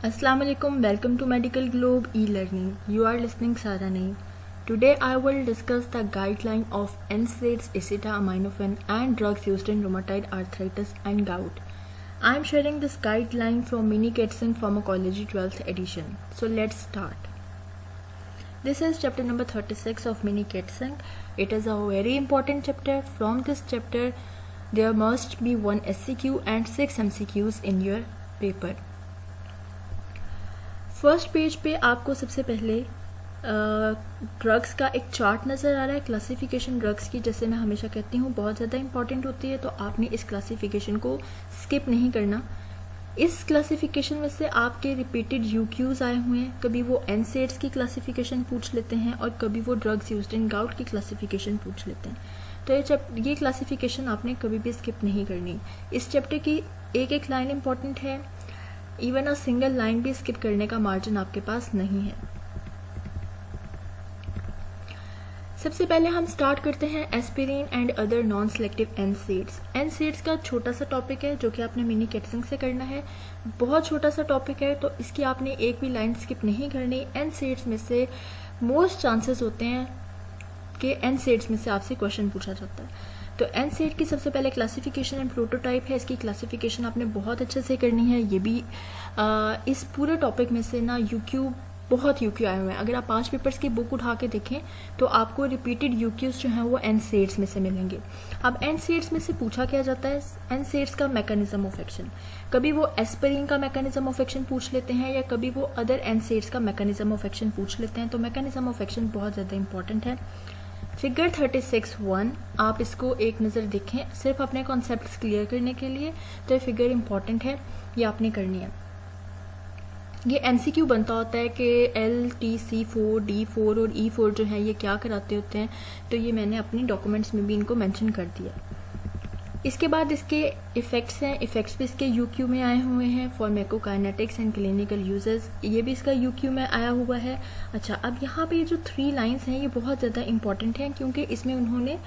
Assalamu alaikum, welcome to Medical Globe e-learning. You are listening Sara Naeem. Today I will discuss the guideline of NSAIDs, acetaminophen and drugs used in rheumatoid arthritis and gout. I am sharing this guideline from Mini Kitson Pharmacology 12th edition. So let's start. This is chapter number 36 of Mini Kitson. It is a very important chapter. From this chapter there must be one SCQ and 6 MCQs in your paper. First page पे आपको सबसे पहले drugs का एक chart नज़र आ रहा है. Classification drugs की, जैसे मैं हमेशा कहती हूँ, बहुत ज़्यादा इंपॉर्टेंट होती है, तो आपने इस क्लासिफिकेशन को स्किप नहीं करना. इस क्लासिफिकेशन में से आपके रिपीटेड यूक्यूज आए हुए हैं. कभी वो एनसेड्स की क्लासिफिकेशन पूछ लेते हैं और कभी वो ड्रग्स यूज्ड इन गाउट की क्लासिफिकेशन पूछ लेते हैं. तो ये क्लासिफिकेशन आपने कभी भी स्किप नहीं करनी. इस चैप्टर की एक एक लाइन इंपॉर्टेंट है. इवन अ सिंगल लाइन भी स्किप करने का मार्जिन आपके पास नहीं है. सबसे पहले हम स्टार्ट करते हैं aspirin and other non selective NSAIDs. NSAIDs का छोटा सा टॉपिक है जो कि आपने मिनी किट्सिंग से करना है. बहुत छोटा सा टॉपिक है, तो इसकी आपने एक भी लाइन स्किप नहीं करनी. एनसेड्स में से मोस्ट चांसेस होते हैं कि एनसेड्स में से आपसे क्वेश्चन पूछा जाता है. तो एनसेड की सबसे पहले क्लासिफिकेशन एंड प्रोटोटाइप है. इसकी क्लासिफिकेशन आपने बहुत अच्छे से करनी है. ये भी इस पूरे टॉपिक में से ना बहुत यूक्यू आए हुए हैं. अगर आप 5 पेपर्स की बुक उठा के देखें तो आपको रिपीटेड यूक्यूज जो हैं वो एनसेड्स में से मिलेंगे. अब एनसेड्स में से पूछा क्या जाता है? एनसेड्स का मैकेनिज्म ऑफ एक्शन. कभी वो एस्पिरिन का मैकेनिज्म ऑफ एक्शन पूछ लेते हैं या कभी वो अदर एनसेड्स का मैकेनिज्म ऑफ एक्शन पूछ लेते हैं. तो मैकेनिज्म ऑफ एक्शन बहुत ज़्यादा इंपॉर्टेंट है. फिगर 36(1) आप इसको एक नज़र देखें सिर्फ अपने कॉन्सेप्ट्स क्लियर करने के लिए. तो ये फिगर इंपॉर्टेंट है, ये आपने करनी है. ये MCQ बनता होता है कि LTC4, D4 और E4 जो है ये क्या कराते होते हैं. तो ये मैंने अपनी डॉक्यूमेंट्स में भी इनको मेंशन कर दिया. इसके बाद इसके इफेक्ट्स हैं. इफेक्ट्स भी इसके यूक्यू में आए हुए हैं. फार्माकोकाइनेटिक्स एंड क्लिनिकल यूजेस, ये भी इसका यूक्यू में आया हुआ है. अच्छा, अब यहाँ पे ये जो 3 लाइंस हैं ये बहुत ज़्यादा इंपॉर्टेंट हैं क्योंकि इसमें उन्होंने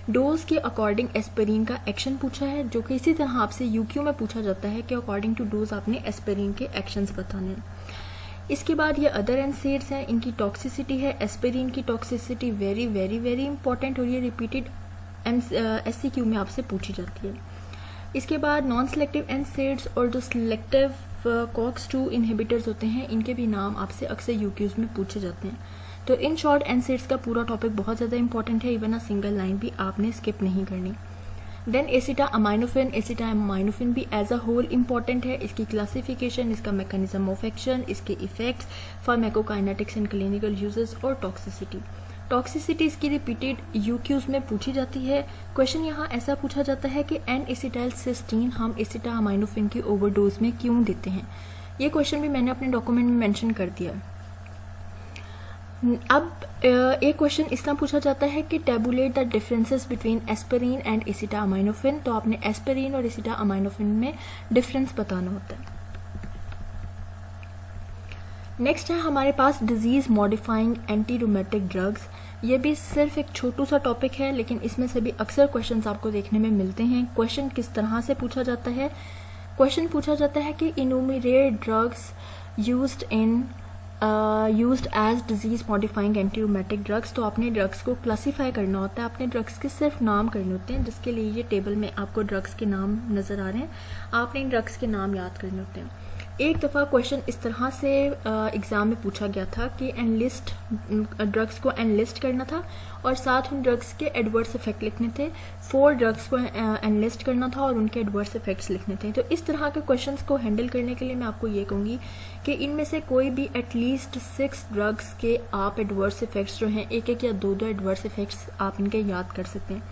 डोज के अकॉर्डिंग एस्पिरिन का एक्शन पूछा है, जो कि इसी तरह आपसे यूक्यू में पूछा जाता है कि अकॉर्डिंग टू डोज आपने एस्पिरिन के एक्शंस बताने हैं. इसके बाद ये अदर एनसेड्स हैं, इनकी टॉक्सिसिटी है. एस्पिरिन की toxicity very very very important और ये रिपीटेड SCQ में आपसे पूछी जाती है. इसके बाद नॉन सेलेक्टिव एनसेड्स और जो सिलेक्टिव COX-2 इनहिबिटर्स होते हैं इनके भी नाम आपसे अक्सर यूक्यूज में पूछे जाते हैं. तो इन शॉर्ट एनसेड्स का पूरा टॉपिक बहुत ज़्यादा इंपॉर्टेंट है. इवन अ सिंगल लाइन भी आपने स्किप नहीं करनी. देन एसिटामाइनोफेन. एसिटामाइनोफेन भी एज अ होल इंपॉर्टेंट है. इसकी क्लासिफिकेशन, इसका मैकेनिज्म ऑफ एक्शन, इसके effects, pharmacokinetics and clinical uses और टॉक्सिसिटी. टॉक्सिसिटी इसकी रिपीटेड यूक्यूज में पूछी जाती है. क्वेश्चन यहाँ ऐसा पूछा जाता है कि N-एसिटाइलसिस्टीन हम एसिटामाइनोफेन की ओवरडोज में क्यों देते हैं. ये क्वेश्चन भी मैंने अपने डॉक्यूमेंट में मेंशन कर दिया. अब एक क्वेश्चन इस तरह पूछा जाता है कि tabulate the differences between aspirin and acetaminophen. तो आपने एस्पिरिन और एसिटामाइनोफेन में डिफरेंस बताना होता है. नेक्स्ट है हमारे पास disease modifying anti rheumatic drugs. ये भी सिर्फ एक छोटू सा टॉपिक है, लेकिन इसमें से भी अक्सर क्वेश्चंस आपको देखने में मिलते हैं. क्वेश्चन किस तरह से पूछा जाता है? क्वेश्चन पूछा जाता है कि enumerate drugs used as disease modifying anti rheumatic drugs. तो आपने ड्रग्स को क्लासीफाई करना होता है. आपने ड्रग्स के सिर्फ नाम करने होते हैं, जिसके लिए ये टेबल में आपको ड्रग्स के नाम नजर आ रहे हैं. आपने इन ड्रग्स के नाम याद करने होते हैं. एक दफ़ा क्वेश्चन इस तरह से एग्ज़ाम में पूछा गया था कि ड्रग्स को एनलिस्ट करना था और साथ उन ड्रग्स के एडवर्स इफेक्ट लिखने थे. 4 ड्रग्स को एनलिस्ट करना था और उनके एडवर्स इफेक्ट्स लिखने थे. तो इस तरह के क्वेश्चंस को हैंडल करने के लिए मैं आपको ये कहूँगी कि इनमें से कोई भी एटलीस्ट 6 ड्रग्स के आप एडवर्स इफेक्ट्स जो हैं, एक या दो एडवर्स इफेक्ट्स आप इनके याद कर सकते हैं.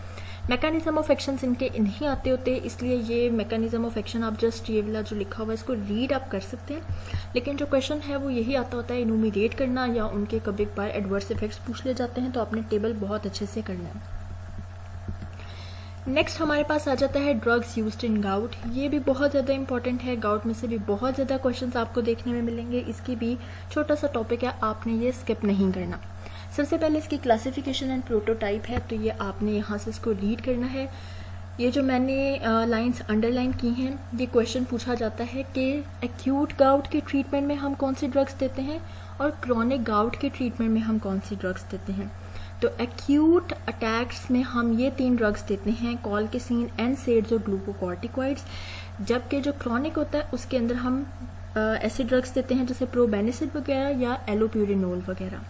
मैकेनिज्म ऑफ एक्शन इनके नहीं आते होते, इसलिए ये मैकेनिज्म ऑफ एक्शन आप जस्ट ये वाला जो लिखा हुआ है इसको रीड आप कर सकते हैं. लेकिन जो क्वेश्चन है वो यही आता होता है इनुमरेट करना, या उनके कभी कभार एडवर्स इफेक्ट्स पूछ ले जाते हैं. तो आपने टेबल बहुत अच्छे से करना है. नेक्स्ट हमारे पास आ जाता है ड्रग्स यूज्ड इन गाउट. ये भी बहुत ज़्यादा इंपॉर्टेंट है. गाउट में से भी बहुत ज़्यादा क्वेश्चंस आपको देखने में मिलेंगे. इसकी भी छोटा सा टॉपिक है, आपने ये स्किप नहीं करना. सबसे पहले इसकी क्लासिफिकेशन एंड प्रोटोटाइप है, तो ये आपने यहाँ से इसको रीड करना है. ये जो मैंने लाइंस अंडरलाइन की हैं, ये क्वेश्चन पूछा जाता है कि एक्यूट गाउट के ट्रीटमेंट में हम कौन सी ड्रग्स देते हैं और क्रॉनिक गाउट के ट्रीटमेंट में हम कौन सी ड्रग्स देते हैं। तो एक्यूट अटैक्स में हम ये 3 ड्रग्स देते हैं, कॉलकेसीन, एनसेड्स और ग्लूकोकॉर्टिकॉइड्स। जबकि जो क्रॉनिक होता है उसके अंदर हम ऐसे ड्रग्स देते हैं जैसे प्रोबेनिसिड वगैरह या एलोप्यूरिनोल वगैरह।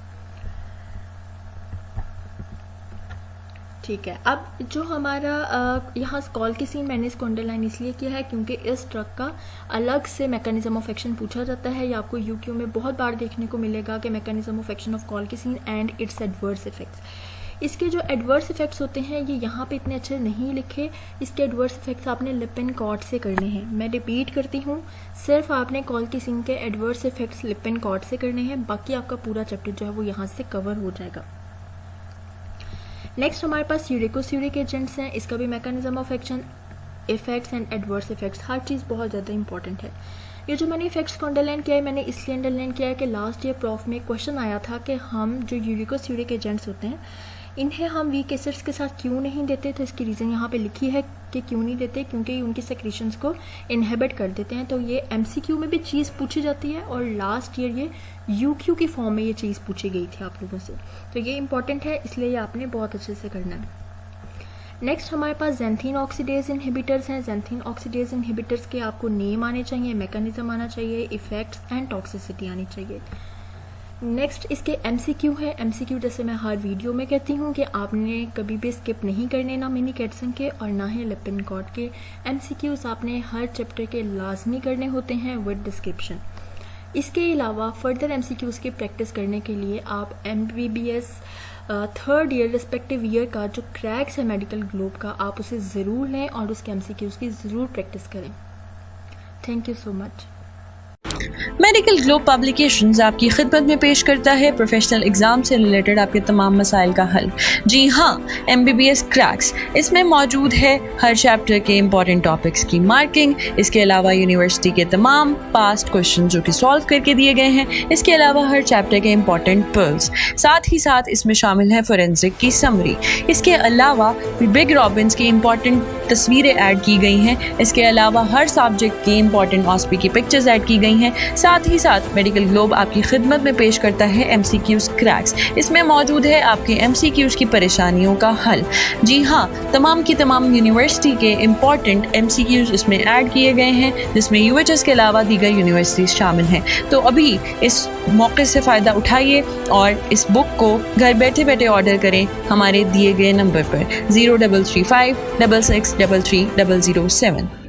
ठीक है, अब जो हमारा यहाँ कॉलकेसीन, मैंने इसको अंडरलाइन इसलिए किया है क्योंकि इस ड्रग का अलग से मैकेनिज्म ऑफ एक्शन पूछा जाता है। ये आपको यूक्यू में बहुत बार देखने को मिलेगा कि mechanism of action of colchicine and its adverse effects. इसके जो एडवर्स इफेक्ट्स होते हैं ये यहाँ पे इतने अच्छे नहीं लिखे। इसके एडवर्स इफेक्ट्स आपने लिपिन-कॉर्ट से करने हैं। मैं रिपीट करती हूँ, सिर्फ आपने कॉलकेसीन के एडवर्स इफेक्ट्स लिपिन-कॉर्ट से करने हैं, बाकी आपका पूरा चैप्टर जो है वो यहाँ से कवर हो जाएगा। नेक्स्ट हमारे पास यूरिकोस्यूरिक एजेंट्स हैं। इसका भी mechanism of action, effects and adverse effects, हर चीज़ बहुत ज़्यादा इंपॉर्टेंट है। ये जो मैंने इफेक्ट्स को अंडरलाइन किया है, मैंने इसलिए अंडरलाइन किया है कि लास्ट ईयर प्रॉफ में क्वेश्चन आया था कि हम जो यूरिकोस्यूरिक एजेंट्स होते हैं इन्हें हम वीक एसिड्स के साथ क्यों नहीं देते। तो इसकी रीज़न यहाँ पे लिखी है कि क्यों नहीं देते, क्योंकि उनकी सेक्रेशंस को इनहिबिट कर देते हैं। तो ये एमसीक्यू में भी चीज़ पूछी जाती है और लास्ट ईयर ये यूक्यू की फॉर्म में ये चीज़ पूछी गई थी आप लोगों से। तो ये इंपॉर्टेंट है, इसलिए ये आपने बहुत अच्छे से करना है। नेक्स्ट हमारे पास जेंथीन ऑक्सीडेज इनहिबिटर्स हैं। जेंथीन ऑक्सीडेज इनहिबिटर्स के आपको नेम आने चाहिए, मैकेनिज्म आना चाहिए, इफेक्ट्स एंड टॉक्सिसिटी आनी चाहिए। नेक्स्ट इसके एमसीक्यू है। एमसीक्यू जैसे मैं हर वीडियो में कहती हूँ कि आपने कभी भी स्किप नहीं करने, ना मिनी कैटसन के और ना ही लिपिन-कॉर्ट के। एमसीक्यूज आपने हर चैप्टर के लाजमी करने होते हैं विद डिस्क्रिप्शन। इसके अलावा फर्दर एमसीक्यूज की प्रैक्टिस करने के लिए आप MBBS 3rd year respective year का जो क्रैक्स है मेडिकल ग्लोब का, आप उसे ज़रूर लें और उसके एमसीक्यूज की ज़रूर प्रैक्टिस करें। Thank you so much. Medical globe publications आपकी खिदमत में पेश करता है प्रोफेशनल एग्जाम से रिलेटेड आपके तमाम मसाइल का हल। जी हाँ, MBBS क्रैक्स, इसमें मौजूद है हर चैप्टर के इंपॉर्टेंट टॉपिक्स की मार्किंग। इसके अलावा यूनिवर्सिटी के तमाम पास्ट क्वेश्चन जो कि सॉल्व करके दिए गए हैं। इसके अलावा हर चैप्टर के इंपॉर्टेंट पर्ल्स, साथ ही साथ इसमें शामिल है फोरेंसिक की समरी। इसके अलावा बिग रॉबिन्स की इंपॉर्टेंट तस्वीरें ऐड की गई हैं। इसके अलावा हर सब्जेक्ट की इंपॉर्टेंट ऑस्पी की पिक्चर्स ऐड की गई हैं। साथ ही साथ मेडिकल ग्लोब आपकी खिदमत में पेश करता है MCQs क्रैक्स। इसमें मौजूद है आपके MCQs की परेशानियों का हल। जी हाँ, तमाम की तमाम यूनिवर्सिटी के इंपॉर्टेंट MCQs इसमें ऐड किए गए हैं, जिसमें UHS के अलावा दीगर यूनिवर्सिटीज शामिल हैं। तो अभी इस मौके से फ़ायदा उठाइए और इस बुक को घर बैठे बैठे ऑर्डर करें हमारे दिए गए नंबर पर 0335 66 33 007।